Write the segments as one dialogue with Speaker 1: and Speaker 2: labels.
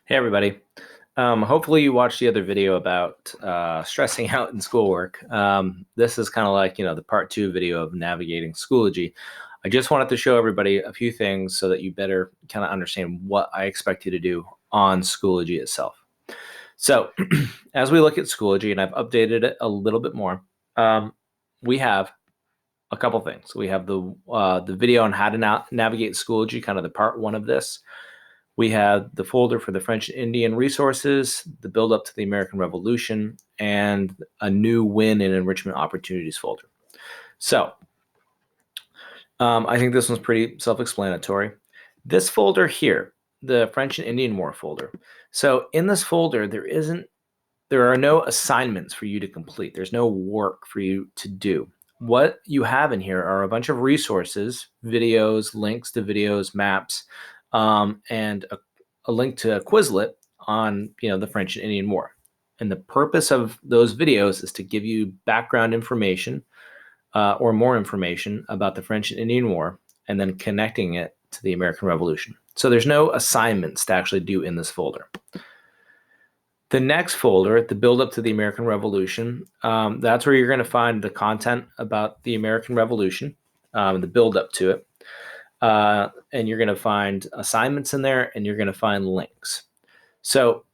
Speaker 1: Hey everybody. Hopefully you watched the other video about stressing out in schoolwork. This is kind of like, the part two video of navigating Schoology. I just wanted to show everybody a few things so that you better kind of understand what I expect you to do on Schoology itself. So as we look at Schoology, and I've updated it a little bit more, we have a couple things. We have the video on how to navigate Schoology, kind of the part one of this. We have the folder for the French and Indian resources, the build up to the American Revolution, and a new win and enrichment opportunities folder. So I think this one's pretty self-explanatory. This folder here, the French and Indian War folder. So in this folder, there are no assignments for you to complete. There's no work for you to do. What you have in here are a bunch of resources, videos, links to videos, maps, and a link to a Quizlet on the French and Indian War. And the purpose of those videos is to give you background information or more information about the French and Indian War, and then connecting it to the American Revolution. So there's no assignments to actually do in this folder. The next folder, the build up to the American Revolution, that's where you're going to find the content about the American Revolution, the build up to it. And you're going to find assignments in there, and you're going to find links. So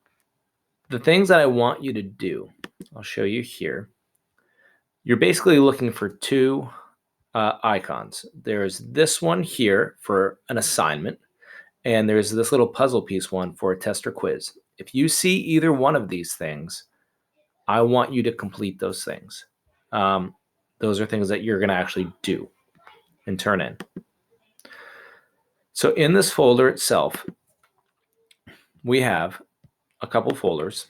Speaker 1: the things that I want you to do, I'll show you here. You're basically looking for two icons. There's this one here for an assignment, and there's this little puzzle piece one for a test or quiz. If you see either one of these things, I want you to complete those things. Those are things that you're going to actually do and turn in. So in this folder itself, we have a couple folders.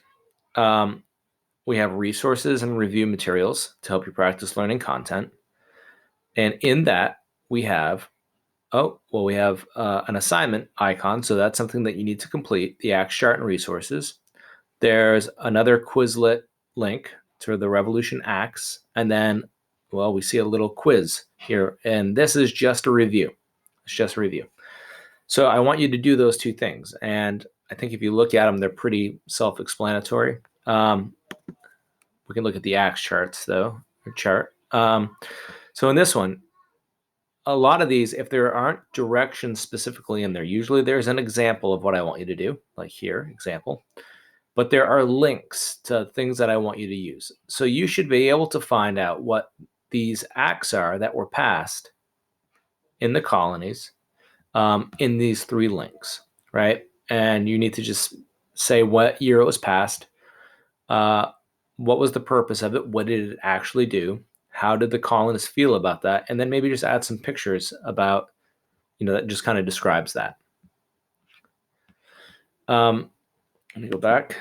Speaker 1: We have resources and review materials to help you practice learning content. And in that, we have an assignment icon. So that's something that you need to complete, the Axe chart and resources. There's another Quizlet link to the Revolution Axe. And then, we see a little quiz here. And this is just a review. It's just a review. So I want you to do those two things. And I think if you look at them, they're pretty self-explanatory. We can look at the Axe charts, though, So in this one, a lot of these, if there aren't directions specifically in there, usually there's an example of what I want you to do, like here, example. But there are links to things that I want you to use. So you should be able to find out what these acts are that were passed in the colonies in these three links, right? And you need to just say what year it was passed, what was the purpose of it, what did it actually do, how did the colonists feel about that, and then maybe just add some pictures about, that just kind of describes that. Let me go back.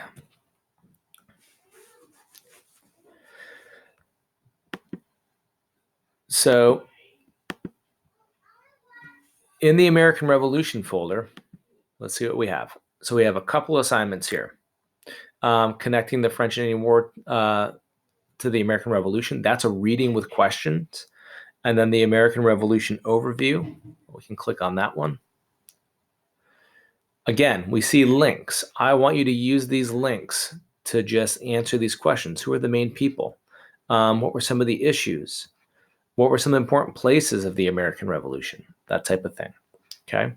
Speaker 1: So in the American Revolution folder, let's see what we have. So we have a couple assignments here. Connecting the French and Indian War to the American Revolution. That's a reading with questions. And then the American Revolution overview. We can click on that one. Again, we see links. I want you to use these links to just answer these questions. Who are the main people? What were some of the issues? What were some important places of the American Revolution? That type of thing. Okay.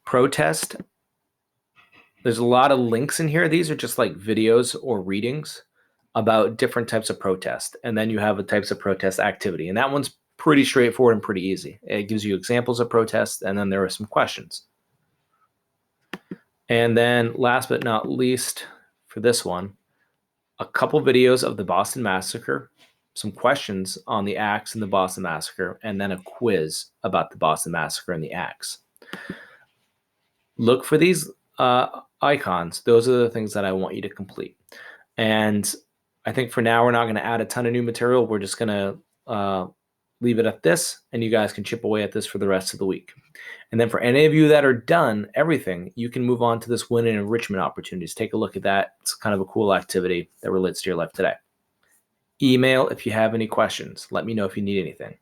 Speaker 1: Protest. There's a lot of links in here. These are just like videos or readings about different types of protest. And then you have the types of protest activity. And that one's pretty straightforward and pretty easy. It gives you examples of protests, and then there are some questions. And then last but not least, for this one, a couple videos of the Boston Massacre, some questions on the Axe and the Boston Massacre, and then a quiz about the Boston Massacre and the Axe. Look for these icons. Those are the things that I want you to complete. And I think for now, we're not going to add a ton of new material. We're just going to leave it at this, and you guys can chip away at this for the rest of the week. And then for any of you that are done everything, you can move on to this win and enrichment opportunities. Take a look at that. It's kind of a cool activity that relates to your life today. Email if you have any questions. Let me know if you need anything.